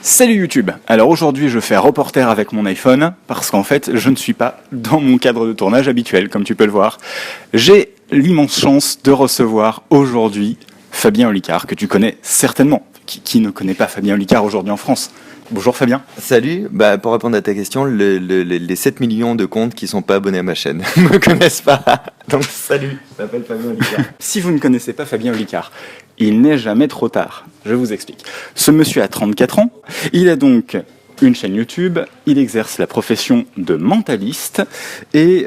Salut YouTube. Alors aujourd'hui je fais reporter avec mon iPhone parce qu'en fait je ne suis pas dans mon cadre de tournage habituel comme tu peux le voir. J'ai l'immense chance de recevoir aujourd'hui Fabien Olicard que tu connais certainement. Qui ne connaît pas Fabien Olicard aujourd'hui en France? Bonjour Fabien. Salut, pour répondre à ta question, les 7 millions de comptes qui sont pas abonnés à ma chaîne ne me connaissent pas. Donc salut, je m'appelle Fabien Olicard. Si vous ne connaissez pas Fabien Olicard, il n'est jamais trop tard. Je vous explique. Ce monsieur a 34 ans. Il a donc une chaîne YouTube. Il exerce la profession de mentaliste. Et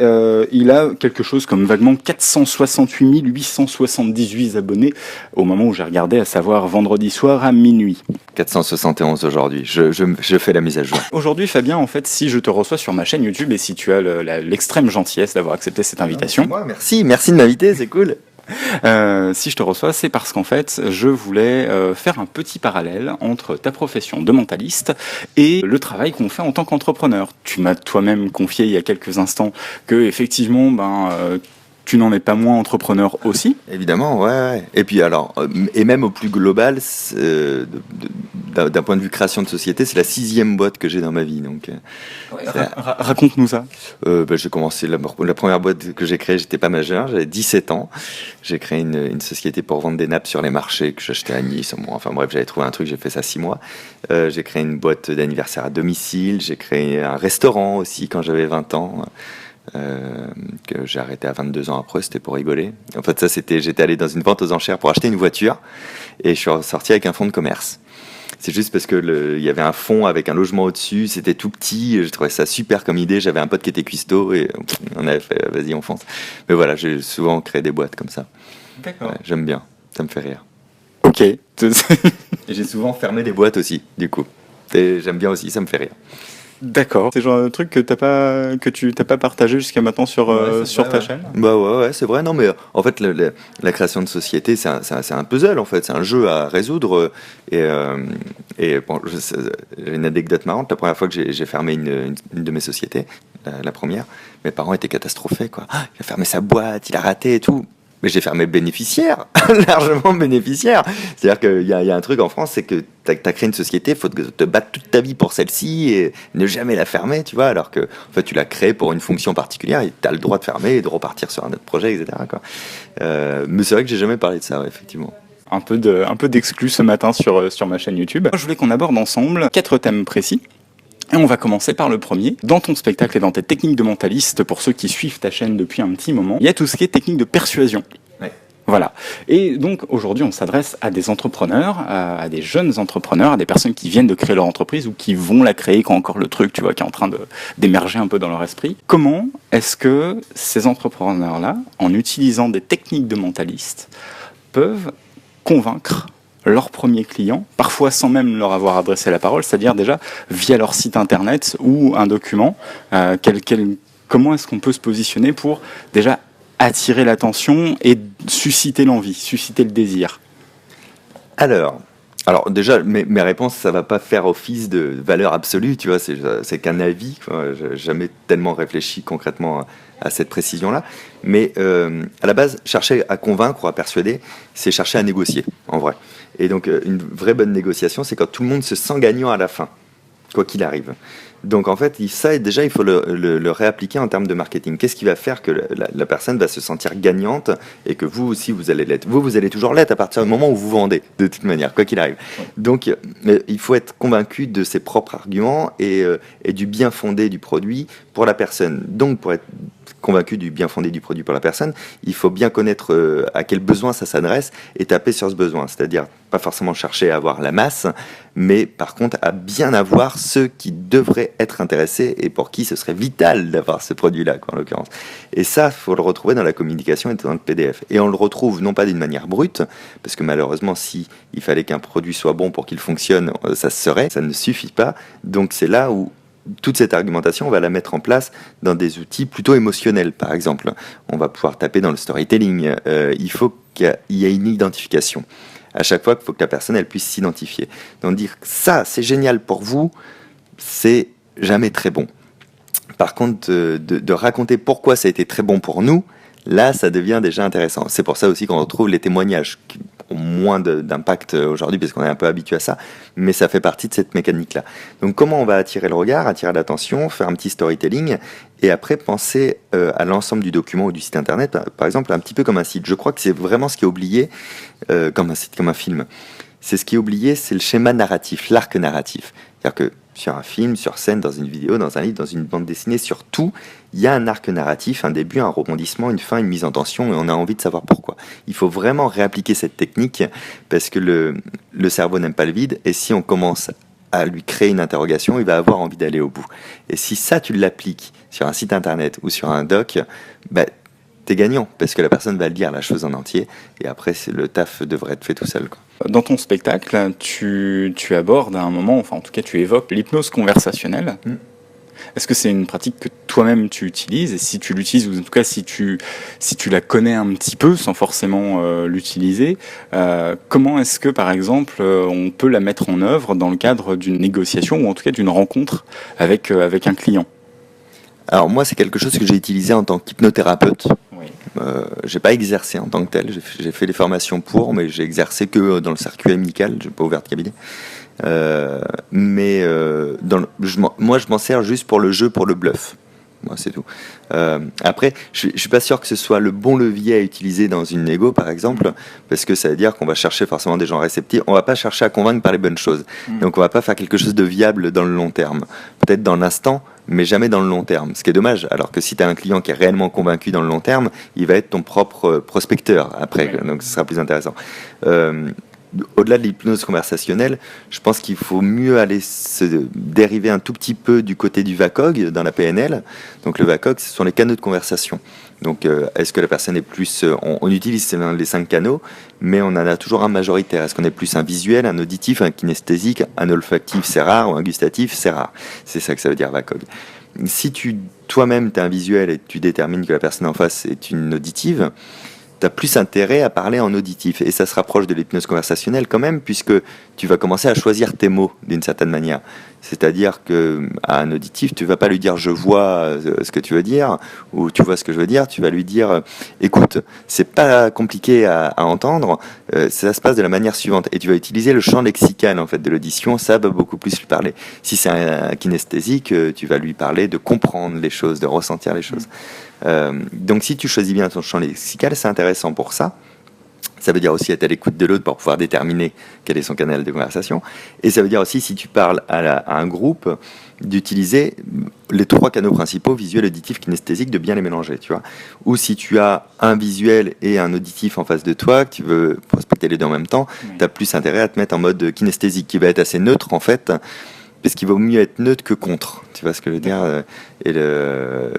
il a quelque chose comme vaguement 468 878 abonnés au moment où j'ai regardé, à savoir vendredi soir à minuit. 471 aujourd'hui, je fais la mise à jour. Aujourd'hui, Fabien, en fait, si je te reçois sur ma chaîne YouTube et si tu as l'extrême gentillesse d'avoir accepté cette invitation... Moi, merci de m'inviter, c'est cool. Si je te reçois, c'est parce qu'en fait, je voulais faire un petit parallèle entre ta profession de mentaliste et le travail qu'on fait en tant qu'entrepreneur. Tu m'as toi-même confié il y a quelques instants que effectivement, tu n'en es pas moins entrepreneur aussi. Évidemment, ouais. Et puis alors, et même au plus global, d'un point de vue création de société, c'est la 6e boîte que j'ai dans ma vie. Donc, raconte-nous ça. J'ai commencé la première boîte que j'ai créée, j'étais pas majeur, j'avais 17 ans. J'ai créé une société pour vendre des nappes sur les marchés que j'achetais à Nice. Enfin bref, j'avais trouvé un truc, j'ai fait ça 6 mois. J'ai créé une boîte d'anniversaire à domicile. J'ai créé un restaurant aussi quand j'avais 20 ans. Que j'ai arrêté à 22 ans après, c'était pour rigoler. En fait, j'étais allé dans une vente aux enchères pour acheter une voiture et je suis ressorti avec un fonds de commerce. C'est juste parce que il y avait un fonds avec un logement au-dessus, c'était tout petit, je trouvais ça super comme idée. J'avais un pote qui était cuistot et on avait fait vas-y, on fonce. Mais voilà, j'ai souvent créé des boîtes comme ça. D'accord. Ouais, j'aime bien, ça me fait rire. Ok. Et j'ai souvent fermé des boîtes aussi, du coup. Et j'aime bien aussi, ça me fait rire. D'accord. C'est genre un truc que tu t'as pas partagé jusqu'à maintenant sur ta chaîne. Ouais, c'est vrai. Non, mais en fait, la création de société, c'est un puzzle. En fait, c'est un jeu à résoudre. Et bon, j'ai une anecdote marrante. La première fois que j'ai fermé une de mes sociétés, la première, mes parents étaient catastrophés. Quoi. Ah, il a fermé sa boîte, il a raté et tout. Mais j'ai fermé bénéficiaire, largement bénéficiaire. C'est-à-dire qu'il y a un truc en France, c'est que t'as créé une société, il faut te battre toute ta vie pour celle-ci et ne jamais la fermer, tu vois, alors que en fait, tu l'as créée pour une fonction particulière et tu as le droit de fermer et de repartir sur un autre projet, etc. Quoi. Mais c'est vrai que j'ai jamais parlé de ça, ouais, effectivement. Un peu d'exclus ce matin sur ma chaîne YouTube. Je voulais qu'on aborde ensemble 4 thèmes précis. Et on va commencer par le premier. Dans ton spectacle et dans tes techniques de mentaliste, pour ceux qui suivent ta chaîne depuis un petit moment, il y a tout ce qui est technique de persuasion. Ouais. Voilà. Et donc aujourd'hui, on s'adresse à des entrepreneurs, à des jeunes entrepreneurs, à des personnes qui viennent de créer leur entreprise ou qui vont la créer quand encore le truc, tu vois, qui est en train d'émerger un peu dans leur esprit. Comment est-ce que ces entrepreneurs-là, en utilisant des techniques de mentaliste, peuvent convaincre leurs premiers clients, parfois sans même leur avoir adressé la parole, c'est-à-dire déjà via leur site internet ou un document, comment est-ce qu'on peut se positionner pour déjà attirer l'attention et susciter l'envie, susciter le désir? Alors déjà, mes réponses, ça va pas faire office de valeur absolue, tu vois, c'est qu'un avis, quoi. J'ai jamais tellement réfléchi concrètement à cette précision-là, mais à la base, chercher à convaincre ou à persuader, c'est chercher à négocier, en vrai. Et donc, une vraie bonne négociation, c'est quand tout le monde se sent gagnant à la fin, quoi qu'il arrive. Donc en fait, ça déjà, il faut le réappliquer en termes de marketing. Qu'est-ce qui va faire que la personne va se sentir gagnante et que vous aussi, vous allez l'être. Vous allez toujours l'être à partir du moment où vous vendez, de toute manière, quoi qu'il arrive. Donc il faut être convaincu de ses propres arguments et du bien fondé du produit pour la personne. Donc pour être convaincu du bien fondé du produit pour la personne, il faut bien connaître à quel besoin ça s'adresse et taper sur ce besoin. C'est-à-dire pas forcément chercher à avoir la masse, mais par contre à bien avoir ceux qui devraient être intéressés et pour qui ce serait vital d'avoir ce produit-là, quoi, en l'occurrence. Et ça, il faut le retrouver dans la communication et dans le PDF. Et on le retrouve non pas d'une manière brute, parce que malheureusement, si il fallait qu'un produit soit bon pour qu'il fonctionne, ça ne suffit pas. Donc c'est là où toute cette argumentation, on va la mettre en place dans des outils plutôt émotionnels, par exemple. On va pouvoir taper dans le storytelling. Il faut qu'il y ait une identification. À chaque fois, il faut que la personne elle puisse s'identifier. Donc dire ça, c'est génial pour vous, c'est jamais très bon. Par contre, de raconter pourquoi ça a été très bon pour nous, là, ça devient déjà intéressant. C'est pour ça aussi qu'on retrouve les témoignages. ont moins d'impact aujourd'hui parce qu'on est un peu habitué à ça, mais ça fait partie de cette mécanique-là. Donc comment on va attirer le regard, attirer l'attention, faire un petit storytelling, et après penser à l'ensemble du document ou du site internet, par exemple, un petit peu comme un site. Je crois que c'est vraiment ce qui est oublié, comme un site, comme un film. C'est ce qui est oublié, c'est le schéma narratif, l'arc narratif. C'est-à-dire que sur un film, sur scène, dans une vidéo, dans un livre, dans une bande dessinée, sur tout, il y a un arc narratif, un début, un rebondissement, une fin, une mise en tension, et on a envie de savoir pourquoi. Il faut vraiment réappliquer cette technique, parce que le cerveau n'aime pas le vide, et si on commence à lui créer une interrogation, il va avoir envie d'aller au bout. Et si ça, tu l'appliques sur un site internet ou sur un doc, bah, t'es gagnant, parce que la personne va lire la chose en entier, et après, le taf devrait être fait tout seul, quoi. Dans ton spectacle, tu abordes à un moment, enfin en tout cas tu évoques l'hypnose conversationnelle. Est-ce que c'est une pratique que toi-même tu utilises? Et si tu l'utilises, ou en tout cas si tu la connais un petit peu sans forcément l'utiliser, comment est-ce que par exemple on peut la mettre en œuvre dans le cadre d'une négociation ou en tout cas d'une rencontre avec un client? Alors moi, c'est quelque chose que j'ai utilisé en tant qu'hypnothérapeute. Oui. J'ai pas exercé en tant que tel. J'ai fait les formations pour, mais j'ai exercé que dans le circuit amical. J'ai pas ouvert de cabinet. Moi, je m'en sers juste pour le jeu, pour le bluff. Moi, c'est tout. Après, je suis pas sûr que ce soit le bon levier à utiliser dans une négo, par exemple, parce que ça veut dire qu'on va chercher forcément des gens réceptifs. On va pas chercher à convaincre par les bonnes choses. Donc, on va pas faire quelque chose de viable dans le long terme. Peut-être dans l'instant, mais jamais dans le long terme. Ce qui est dommage. Alors que si tu as un client qui est réellement convaincu dans le long terme, il va être ton propre prospecteur après. Donc, ce sera plus intéressant. Au-delà de l'hypnose conversationnelle, je pense qu'il faut mieux aller se dériver un tout petit peu du côté du VACOG dans la PNL. Donc le VACOG, ce sont les canaux de conversation. Donc est-ce que la personne est plus... on utilise les 5 canaux, mais on en a toujours un majoritaire. Est-ce qu'on est plus un visuel, un auditif, un kinesthésique, un olfactif, c'est rare, ou un gustatif, c'est rare. C'est ça que ça veut dire VACOG. Si toi-même, tu es un visuel et tu détermines que la personne en face est une auditive, tu as plus intérêt à parler en auditif. Et ça se rapproche de l'hypnose conversationnelle quand même, puisque tu vas commencer à choisir tes mots d'une certaine manière. C'est-à-dire qu'à un auditif, tu ne vas pas lui dire « je vois ce que tu veux dire » ou « tu vois ce que je veux dire », tu vas lui dire « écoute, c'est pas compliqué à entendre, ça se passe de la manière suivante ». Et tu vas utiliser le champ lexical en fait, de l'audition, ça va beaucoup plus lui parler. Si c'est un kinesthésique, tu vas lui parler de comprendre les choses, de ressentir les choses. Donc si tu choisis bien ton champ lexical, c'est intéressant pour ça. Ça veut dire aussi être à l'écoute de l'autre pour pouvoir déterminer quel est son canal de conversation. Et ça veut dire aussi, si tu parles à un groupe, d'utiliser les 3 canaux principaux, visuel, auditif, kinesthésique, de bien les mélanger, tu vois. Ou si tu as un visuel et un auditif en face de toi, que tu veux prospecter les deux en même temps, tu as plus intérêt à te mettre en mode kinesthésique, qui va être assez neutre en fait, parce qu'il vaut mieux être neutre que contre, tu vois ce que je veux dire. Et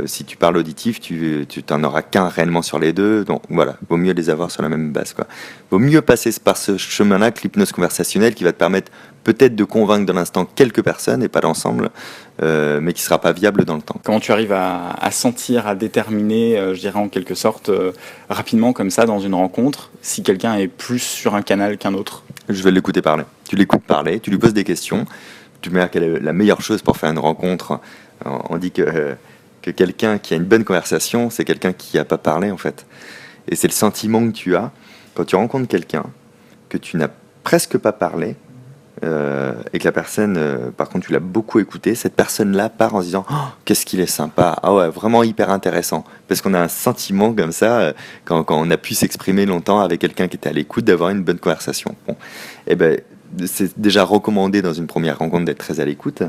si tu parles auditif, tu t'en auras qu'un réellement sur les deux, donc voilà, vaut mieux les avoir sur la même base, quoi. Vaut mieux passer par ce chemin-là que l'hypnose conversationnelle, qui va te permettre peut-être de convaincre dans l'instant quelques personnes et pas l'ensemble, mais qui sera pas viable dans le temps. Comment tu arrives à sentir, à déterminer, je dirais en quelque sorte, rapidement comme ça dans une rencontre, si quelqu'un est plus sur un canal qu'un autre? Je vais l'écouter parler. Tu l'écoutes parler, tu lui poses des questions. Tu me dis quelle est la meilleure chose pour faire une rencontre. On dit que quelqu'un qui a une bonne conversation, c'est quelqu'un qui n'a pas parlé en fait. Et c'est le sentiment que tu as quand tu rencontres quelqu'un que tu n'as presque pas parlé et que la personne, par contre, tu l'as beaucoup écouté. Cette personne-là part en se disant oh, qu'est-ce qu'il est sympa, ah ouais, vraiment hyper intéressant. Parce qu'on a un sentiment comme ça quand on a pu s'exprimer longtemps avec quelqu'un qui était à l'écoute, d'avoir une bonne conversation. Bon, et ben c'est déjà recommandé dans une première rencontre d'être très à l'écoute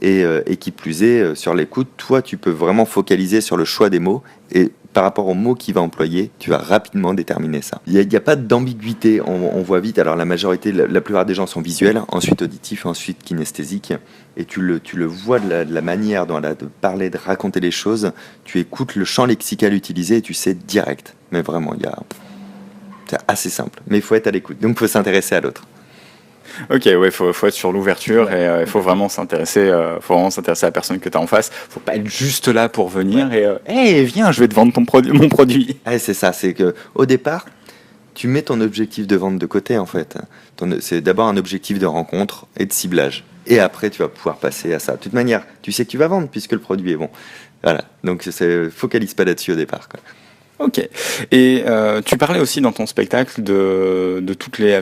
et qui plus est, sur l'écoute, toi tu peux vraiment focaliser sur le choix des mots et par rapport aux mots qu'il va employer, tu vas rapidement déterminer ça. Il n'y a pas d'ambiguïté, on voit vite. Alors la majorité, la plupart des gens sont visuels, ensuite auditifs, ensuite kinesthésiques, et tu le vois de la manière dont elle a de parler, de raconter les choses, tu écoutes le champ lexical utilisé et tu sais direct. Mais vraiment, c'est assez simple, mais il faut être à l'écoute, donc il faut s'intéresser à l'autre. Ok, ouais, faut être sur l'ouverture et il faut vraiment s'intéresser à la personne que tu as en face. Faut pas être juste là pour venir et hey, viens, je vais te vendre mon produit. Ouais, c'est ça, c'est que au départ, tu mets ton objectif de vente de côté en fait. C'est d'abord un objectif de rencontre et de ciblage. Et après, tu vas pouvoir passer à ça. De toute manière, tu sais que tu vas vendre puisque le produit est bon. Voilà, donc focalise pas là-dessus au départ, quoi. Ok. Et tu parlais aussi dans ton spectacle de toutes les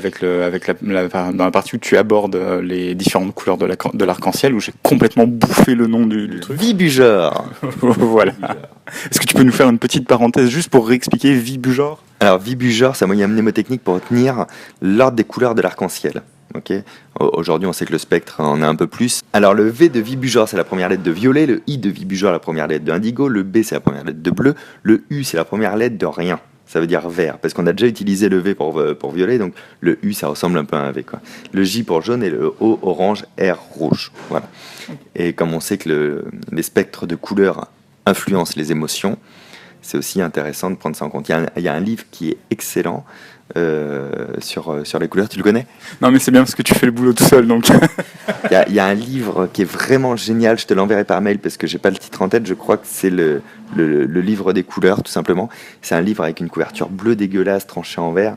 dans la partie où tu abordes les différentes couleurs de l'arc-en-ciel, où j'ai complètement bouffé le nom du truc. Vibujor. Voilà. Est-ce que tu peux nous faire une petite parenthèse juste pour réexpliquer Vibujor? Alors Vibujor, c'est un moyen mnémotechnique pour retenir l'ordre des couleurs de l'arc-en-ciel. Ok. Aujourd'hui, on sait que le spectre en a un peu plus. Alors le V de Vibujor, c'est la première lettre de violet, le I de Vibujor, la première lettre de indigo, le B, c'est la première lettre de bleu, le U, c'est la première lettre de rien. Ça veut dire vert, parce qu'on a déjà utilisé le V pour violet, donc le U, ça ressemble un peu à un V, quoi. Le J pour jaune et le O orange, R rouge. Voilà. Et comme on sait que les spectres de couleurs influencent les émotions, c'est aussi intéressant de prendre ça en compte. Il y a un livre qui est excellent sur les couleurs. Tu le connais? Non, mais c'est bien parce que tu fais le boulot tout seul, donc. Il y a un livre qui est vraiment génial. Je te l'enverrai par mail parce que j'ai pas le titre en tête. Je crois que c'est le livre des couleurs, tout simplement. C'est un livre avec une couverture bleue dégueulasse tranchée en vert.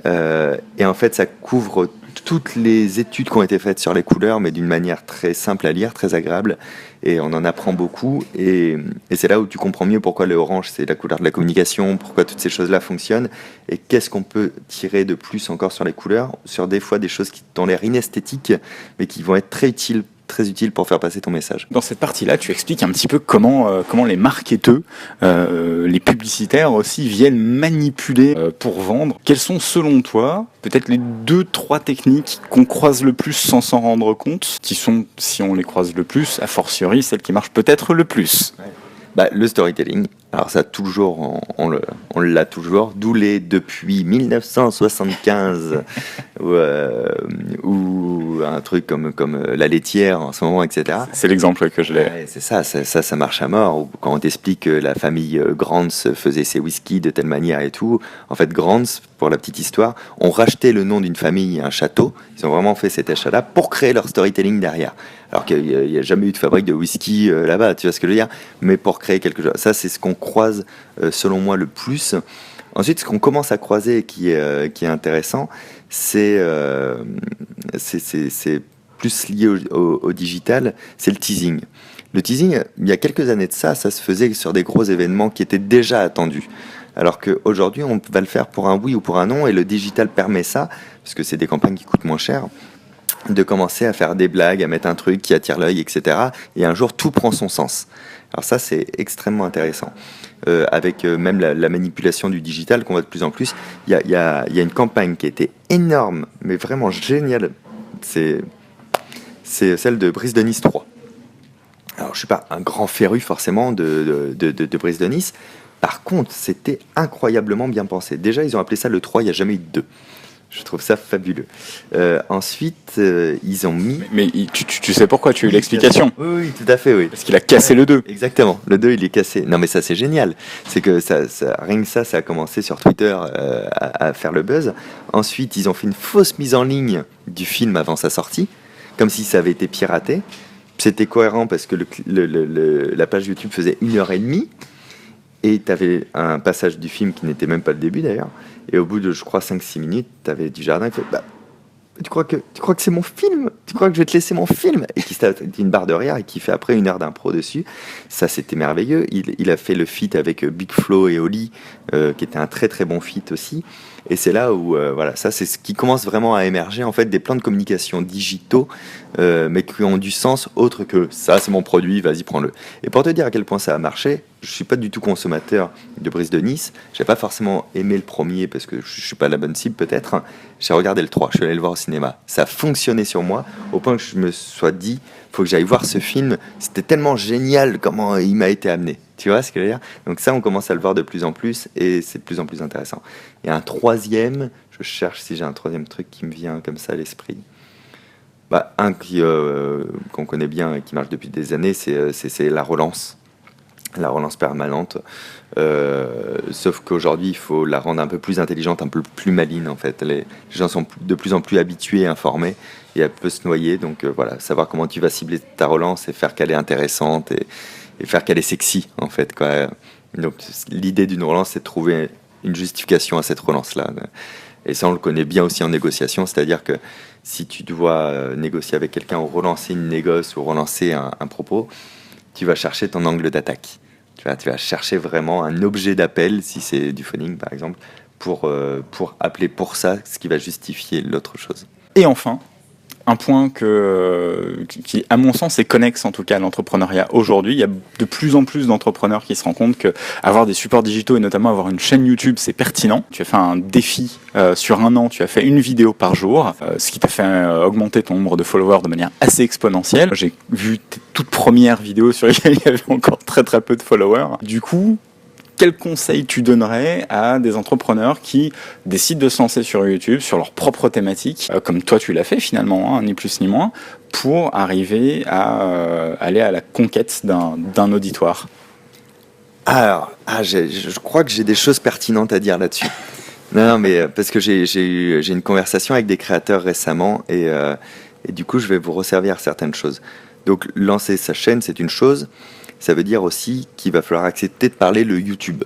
Et en fait, ça couvre toutes les études qui ont été faites sur les couleurs, mais d'une manière très simple à lire, très agréable. Et on en apprend beaucoup. Et c'est là où tu comprends mieux pourquoi le orange, c'est la couleur de la communication, pourquoi toutes ces choses-là fonctionnent, et qu'est-ce qu'on peut tirer de plus encore sur les couleurs, sur des fois des choses qui ont l'air inesthétiques, mais qui vont être très utiles pour faire passer ton message. Dans cette partie-là, tu expliques un petit peu comment les marketeurs, les publicitaires aussi, viennent manipuler pour vendre. Quelles sont, selon toi, peut-être les 2-3 techniques qu'on croise le plus sans s'en rendre compte, qui sont, si on les croise le plus, a fortiori, celles qui marchent peut-être le plus? Le storytelling, alors ça toujours, on l'a toujours, d'où depuis 1975, ou un truc comme la laitière en ce moment, etc. C'est l'exemple que je l'ai. Ouais, c'est ça marche à mort. Ou quand on t'explique que la famille Grants faisait ses whiskies de telle manière et tout, en fait Grants, pour la petite histoire, ont racheté le nom d'une famille, un château, ils ont vraiment fait cet achat-là pour créer leur storytelling derrière. Alors qu'il n'y a jamais eu de fabrique de whisky là-bas, tu vois ce que je veux dire? Mais pour créer quelque chose. Ça, c'est ce qu'on croise, selon moi, le plus. Ensuite, ce qu'on commence à croiser et qui est intéressant, c'est plus lié au digital, c'est le teasing. Le teasing, il y a quelques années de ça se faisait sur des gros événements qui étaient déjà attendus. Alors qu'aujourd'hui, on va le faire pour un oui ou pour un non, et le digital permet ça, parce que c'est des campagnes qui coûtent moins cher, de commencer à faire des blagues, à mettre un truc qui attire l'œil, etc. Et un jour, tout prend son sens. Alors ça, c'est extrêmement intéressant. Avec même la manipulation du digital qu'on voit de plus en plus, il y a une campagne qui a été énorme, mais vraiment géniale. C'est celle de Brise de Nice 3. Alors, je suis pas un grand féru, forcément, de Brise de Nice. Par contre, c'était incroyablement bien pensé. Déjà, ils ont appelé ça le 3, il n'y a jamais eu de 2. Je trouve ça fabuleux. Ensuite, ils ont mis... Mais tu sais pourquoi, tu as eu l'explication? Oui, tout à fait, oui. Parce qu'il a cassé le 2. Exactement, le 2, il est cassé. Non, mais ça, c'est génial. C'est que rien que ça a commencé sur Twitter à faire le buzz. Ensuite, ils ont fait une fausse mise en ligne du film avant sa sortie, comme si ça avait été piraté. C'était cohérent parce que la page YouTube faisait 1h30, et tu avais un passage du film qui n'était même pas le début d'ailleurs. Et au bout de, je crois, 5-6 minutes, tu avais Dujardin qui fait tu crois que c'est mon film? Tu crois que je vais te laisser mon film? Et qui s'est dit une barre de rire et qui fait après 1 heure d'impro dessus. Ça, c'était merveilleux. Il a fait le feat avec Big Flo et Oli, qui était un très très bon feat aussi. Et c'est là où, voilà, ça c'est ce qui commence vraiment à émerger, en fait, des plans de communication digitaux, mais qui ont du sens autre que ça, c'est mon produit, vas-y, prends-le. Et pour te dire à quel point ça a marché, je suis pas du tout consommateur de Brise de Nice. J'ai pas forcément aimé le premier parce que je suis pas la bonne cible, peut-être. J'ai regardé le 3, je suis allé le voir au cinéma. Ça a fonctionné sur moi, au point que je me sois dit, faut que j'aille voir ce film. C'était tellement génial comment il m'a été amené. Tu vois ce que je veux dire? Donc ça, on commence à le voir de plus en plus et c'est de plus en plus intéressant. Et un troisième, je cherche si j'ai un troisième truc qui me vient comme ça à l'esprit. Un qu'on connaît bien et qui marche depuis des années, c'est la relance. La relance permanente. Sauf qu'aujourd'hui, il faut la rendre un peu plus intelligente, un peu plus maligne en fait. Les gens sont de plus en plus habitués, informés, et elle peut se noyer. Donc voilà, savoir comment tu vas cibler ta relance et faire qu'elle est intéressante et faire qu'elle est sexy en fait, quoi. Donc l'idée d'une relance, c'est de trouver une justification à cette relance-là. Et ça, on le connaît bien aussi en négociation, c'est-à-dire que si tu dois négocier avec quelqu'un ou relancer une négoce ou relancer un propos, tu vas chercher ton angle d'attaque. Tu vas chercher vraiment un objet d'appel, si c'est du phoning par exemple, pour appeler pour ça, ce qui va justifier l'autre chose. Et enfin, un point qui, à mon sens, est connexe en tout cas à l'entrepreneuriat aujourd'hui. Il y a de plus en plus d'entrepreneurs qui se rendent compte qu'avoir des supports digitaux et notamment avoir une chaîne YouTube, c'est pertinent. Tu as fait un défi sur un an, tu as fait une vidéo par jour, ce qui t'a fait augmenter ton nombre de followers de manière assez exponentielle. J'ai vu tes toutes premières vidéos sur lesquelles il y avait encore très très peu de followers. Du coup, quel conseil tu donnerais à des entrepreneurs qui décident de se lancer sur YouTube, sur leur propre thématique, comme toi tu l'as fait finalement, hein, ni plus ni moins, pour arriver à aller à la conquête d'un auditoire? Alors, je crois que j'ai des choses pertinentes à dire là-dessus. Non, mais parce que j'ai une conversation avec des créateurs récemment et du coup, je vais vous resservir certaines choses. Donc, lancer sa chaîne, c'est une chose. Ça veut dire aussi qu'il va falloir accepter de parler le YouTube.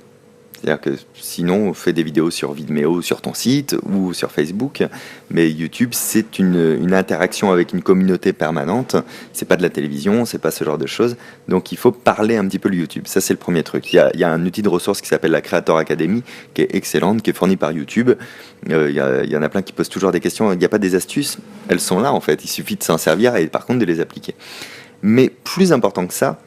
C'est-à-dire que sinon, on fait des vidéos sur Vimeo, sur ton site ou sur Facebook. Mais YouTube, c'est une interaction avec une communauté permanente. C'est pas de la télévision, c'est pas ce genre de choses. Donc, il faut parler un petit peu le YouTube. Ça, c'est le premier truc. Il y a un outil de ressources qui s'appelle la Creator Academy, qui est excellente, qui est fournie par YouTube. Il y en a plein qui posent toujours des questions. Il n'y a pas des astuces. Elles sont là, en fait. Il suffit de s'en servir et par contre de les appliquer. Mais plus important que ça,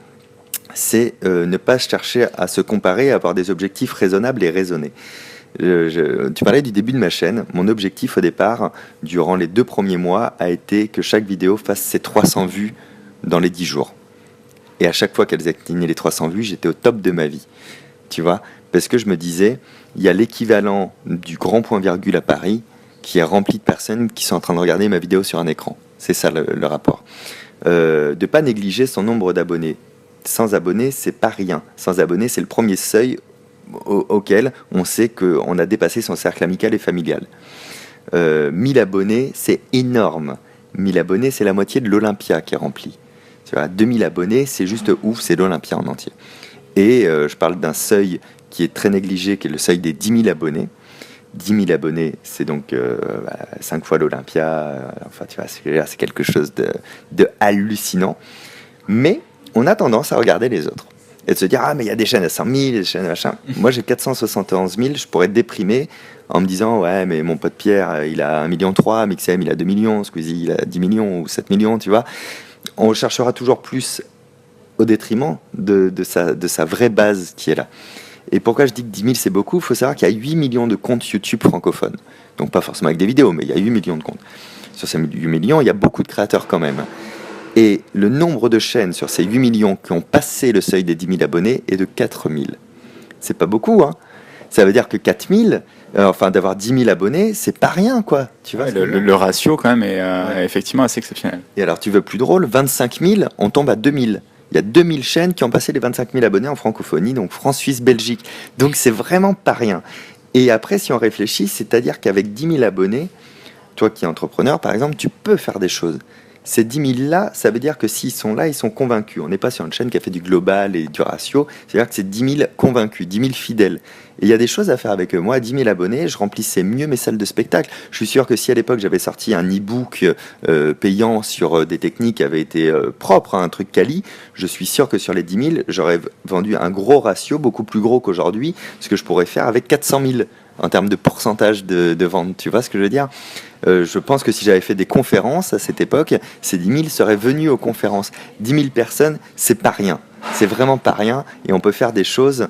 c'est ne pas chercher à se comparer, à avoir des objectifs raisonnables et raisonnés. Tu parlais du début de ma chaîne. Mon objectif au départ, durant les 2 premiers mois, a été que chaque vidéo fasse ses 300 vues dans les 10 jours. Et à chaque fois qu'elles atteignaient les 300 vues, j'étais au top de ma vie. Tu vois ? Parce que je me disais, il y a l'équivalent du grand point virgule à Paris qui est rempli de personnes qui sont en train de regarder ma vidéo sur un écran. C'est ça le rapport. De ne pas négliger son nombre d'abonnés. Sans abonnés, c'est pas rien. Sans abonnés, c'est le premier seuil auquel on sait qu'on a dépassé son cercle amical et familial. 1000 abonnés, c'est énorme. 1000 abonnés, c'est la moitié de l'Olympia qui est remplie. Tu vois, 2000 abonnés, c'est juste ouf, c'est l'Olympia en entier. Et je parle d'un seuil qui est très négligé, qui est le seuil des 10 000 abonnés. 10 000 abonnés, c'est donc 5 fois l'Olympia. Enfin, tu vois, c'est quelque chose de hallucinant. Mais on a tendance à regarder les autres et de se dire, ah, mais il y a des chaînes à 100 000, des chaînes à machin. Moi, j'ai 471 000, je pourrais être déprimé en me disant, ouais, mais mon pote Pierre, il a 1,3 million, Mixem, il a 2 millions, Squeezie, il a 10 millions ou 7 millions, tu vois. On cherchera toujours plus au détriment de sa vraie base qui est là. Et pourquoi je dis que 10 000, c'est beaucoup ? Il faut savoir qu'il y a 8 millions de comptes YouTube francophones. Donc, pas forcément avec des vidéos, mais il y a 8 millions de comptes. Sur ces 8 millions, il y a beaucoup de créateurs quand même. Et le nombre de chaînes sur ces 8 millions qui ont passé le seuil des 10 000 abonnés est de 4 000. C'est pas beaucoup, hein. Ça veut dire que 4 000, d'avoir 10 000 abonnés, c'est pas rien, quoi. Tu vois, le ratio, quand même, est effectivement assez exceptionnel. Et alors, tu veux plus drôle, 25 000, on tombe à 2 000. Il y a 2 000 chaînes qui ont passé les 25 000 abonnés en francophonie, donc France, Suisse, Belgique. Donc, c'est vraiment pas rien. Et après, si on réfléchit, c'est-à-dire qu'avec 10 000 abonnés, toi qui es entrepreneur, par exemple, tu peux faire des choses. Ces 10 000 là, ça veut dire que s'ils sont là, ils sont convaincus. On n'est pas sur une chaîne qui a fait du global et du ratio. C'est-à-dire que c'est 10 000 convaincus, 10 000 fidèles. Et il y a des choses à faire avec eux. Moi, à 10 000 abonnés, je remplissais mieux mes salles de spectacle. Je suis sûr que si à l'époque j'avais sorti un e-book payant sur des techniques qui avaient été propres, un truc quali, je suis sûr que sur les 10 000, j'aurais vendu un gros ratio, beaucoup plus gros qu'aujourd'hui, ce que je pourrais faire avec 400 000 en termes de pourcentage de vente. Tu vois ce que je veux dire ? Je pense que si j'avais fait des conférences à cette époque, ces 10 000 seraient venus aux conférences. 10 000 personnes, c'est pas rien. C'est vraiment pas rien. Et on peut faire des choses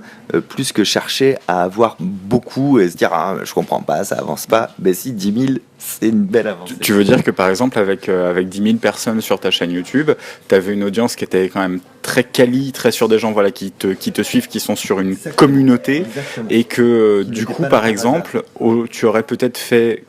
plus que chercher à avoir beaucoup et se dire, ah, je comprends pas, ça avance pas. Mais si 10 000, c'est une belle avancée. Tu veux dire que par exemple, avec 10 000 personnes sur ta chaîne YouTube, tu avais une audience qui était quand même très quali, très sur des gens qui te suivent, qui sont sur une Exactement. Communauté. Exactement. Et que du coup, par exemple, tu aurais peut-être fait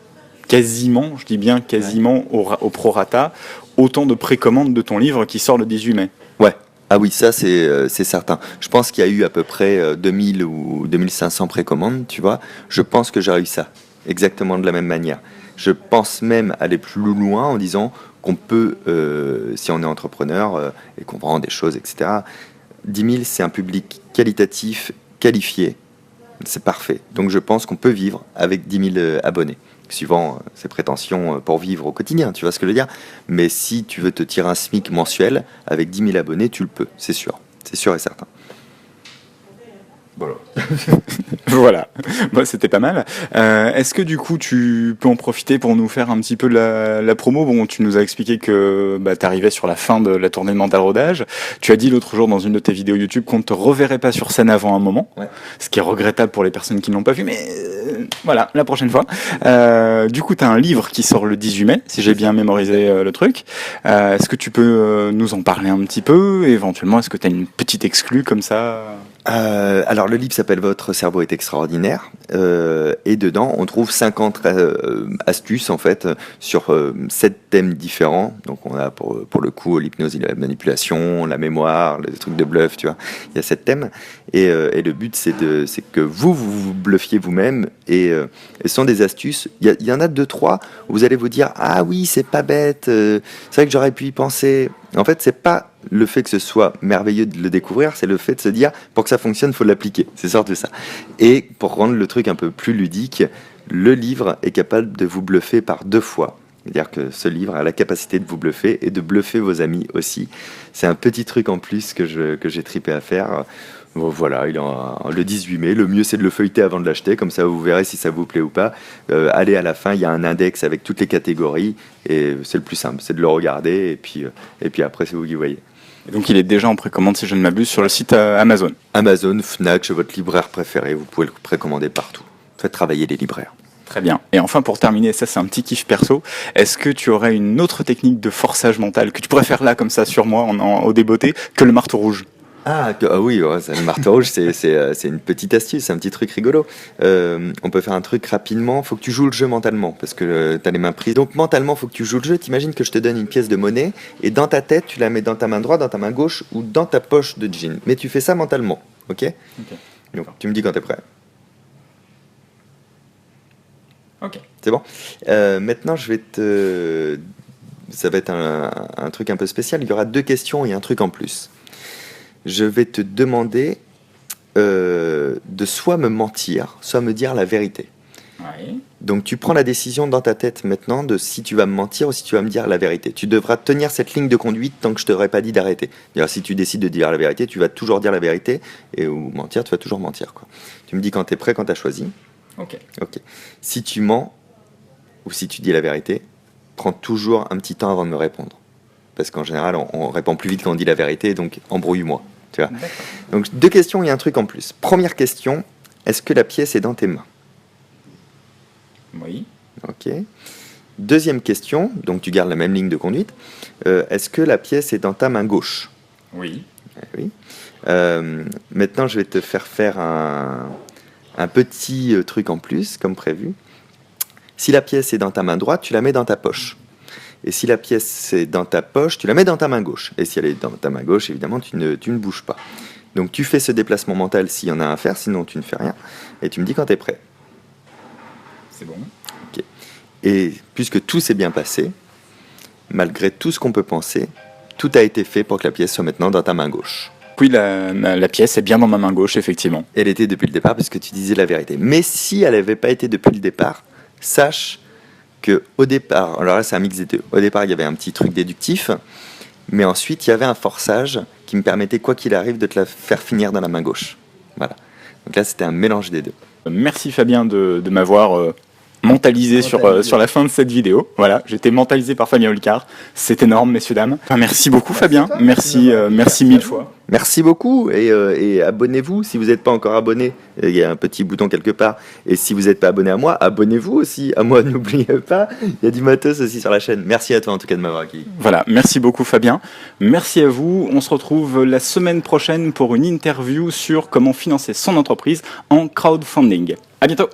quasiment, je dis bien quasiment, au prorata, autant de précommandes de ton livre qui sort le 18 mai. Ouais. Ah oui, ça c'est certain. Je pense qu'il y a eu à peu près 2000 ou 2500 précommandes, tu vois. Je pense que j'ai eu ça, exactement de la même manière. Je pense même aller plus loin en disant qu'on peut, si on est entrepreneur et qu'on vend des choses, etc., 10 000, c'est un public qualitatif, qualifié. C'est parfait. Donc je pense qu'on peut vivre avec 10 000 abonnés, suivant ses prétentions pour vivre au quotidien, tu vois ce que je veux dire. Mais si tu veux te tirer un SMIC mensuel, avec 10 000 abonnés, tu le peux, c'est sûr et certain. Voilà. Voilà, bon, c'était pas mal. Est-ce que du coup tu peux en profiter pour nous faire un petit peu la promo? Bon, tu nous as expliqué que tu arrivais sur la fin de la tournée de Mental Rodage. Tu as dit l'autre jour dans une de tes vidéos YouTube qu'on ne te reverrait pas sur scène avant un moment, Ouais. ce qui est regrettable pour les personnes qui ne l'ont pas vu, mais voilà, la prochaine fois. Du coup, tu as un livre qui sort le 18 mai, si j'ai bien mémorisé le truc. Est-ce que tu peux nous en parler un petit peu? Éventuellement, est-ce que tu as une petite exclue comme ça? Alors le livre s'appelle Votre cerveau est extraordinaire et dedans on trouve 50 astuces en fait sur 7 thèmes différents. Donc on a pour le coup l'hypnose et la manipulation, la mémoire, les trucs de bluff, tu vois. Il y a 7 thèmes et le but c'est que vous bluffiez vous-même et ce sont des astuces. Il y en a 2-3 où vous allez vous dire ah oui c'est pas bête, c'est vrai que j'aurais pu y penser. En fait c'est pas le fait que ce soit merveilleux de le découvrir, c'est le fait de se dire, pour que ça fonctionne, il faut l'appliquer. C'est surtout ça. Et pour rendre le truc un peu plus ludique, le livre est capable de vous bluffer par 2 fois. C'est-à-dire que ce livre a la capacité de vous bluffer et de bluffer vos amis aussi. C'est un petit truc en plus que j'ai tripé à faire. Bon, voilà, il est le 18 mai. Le mieux, c'est de le feuilleter avant de l'acheter. Comme ça, vous verrez si ça vous plaît ou pas. Allez à la fin, il y a un index avec toutes les catégories. Et c'est le plus simple, c'est de le regarder. Et puis après, c'est vous qui voyez. Et donc il est déjà en précommande, si je ne m'abuse, sur le site Amazon. Amazon, Fnac, chez votre libraire préféré, vous pouvez le précommander partout. Faites travailler les libraires. Très bien. Et enfin, pour terminer, ça c'est un petit kiff perso, est-ce que tu aurais une autre technique de forçage mental que tu pourrais faire là, comme ça, sur moi, au débeauté, que le marteau rouge? Ah oui, ouais, le marteau rouge, c'est une petite astuce, c'est un petit truc rigolo. On peut faire un truc rapidement, faut que tu joues le jeu mentalement, parce que tu as les mains prises. Donc mentalement, faut que tu joues le jeu. T'imagines que je te donne une pièce de monnaie, et dans ta tête, tu la mets dans ta main droite, dans ta main gauche, ou dans ta poche de jean. Mais tu fais ça mentalement, ok? Donc tu me dis quand t'es prêt. Ok. C'est bon. Maintenant, ça va être un truc un peu spécial. Il y aura 2 questions et un truc en plus. Je vais te demander de soit me mentir, soit me dire la vérité. Ouais. Donc tu prends la décision dans ta tête maintenant de si tu vas me mentir ou si tu vas me dire la vérité. Tu devras tenir cette ligne de conduite tant que je ne t'aurai pas dit d'arrêter. D'ailleurs, si tu décides de dire la vérité, tu vas toujours dire la vérité, ou mentir, tu vas toujours mentir, quoi. Tu me dis quand tu es prêt, quand tu as choisi. Ok. Ok. Si tu mens ou si tu dis la vérité, prends toujours un petit temps avant de me répondre. Parce qu'en général, on répond plus vite quand on dit la vérité, donc embrouille-moi. Tu vois. Donc 2 questions et un truc en plus. Première question, est-ce que la pièce est dans tes mains? Oui. Ok. Deuxième question, donc tu gardes la même ligne de conduite. Est-ce que la pièce est dans ta main gauche? Oui. Oui. Maintenant, je vais te faire un petit truc en plus, comme prévu. Si la pièce est dans ta main droite, tu la mets dans ta poche. Et si la pièce est dans ta poche, tu la mets dans ta main gauche. Et si elle est dans ta main gauche, évidemment, tu ne bouges pas. Donc tu fais ce déplacement mental s'il y en a à faire, sinon tu ne fais rien. Et tu me dis quand tu es prêt. C'est bon. Okay. Et puisque tout s'est bien passé, malgré tout ce qu'on peut penser, tout a été fait pour que la pièce soit maintenant dans ta main gauche. Oui, la pièce est bien dans ma main gauche, effectivement. Elle était depuis le départ puisque tu disais la vérité. Mais si elle n'avait pas été depuis le départ, sache que au départ, alors là c'est un mix des deux. Au départ, il y avait un petit truc déductif, mais ensuite il y avait un forçage qui me permettait, quoi qu'il arrive, de te la faire finir dans la main gauche. Voilà. Donc là, c'était un mélange des deux. Merci Fabien de m'avoir mentalisé sur la fin de cette vidéo. Voilà, j'étais mentalisé par Fabien Olicard. C'est énorme, messieurs, dames. Enfin, merci beaucoup Fabien. Merci 1000 fois. Merci beaucoup et abonnez-vous si vous n'êtes pas encore abonné. Il y a un petit bouton quelque part. Et si vous n'êtes pas abonné à moi, abonnez-vous aussi à moi, n'oubliez pas. Il y a du matos aussi sur la chaîne. Merci à toi en tout cas de m'avoir accueilli. Voilà, merci beaucoup Fabien. Merci à vous. On se retrouve la semaine prochaine pour une interview sur comment financer son entreprise en crowdfunding. À bientôt.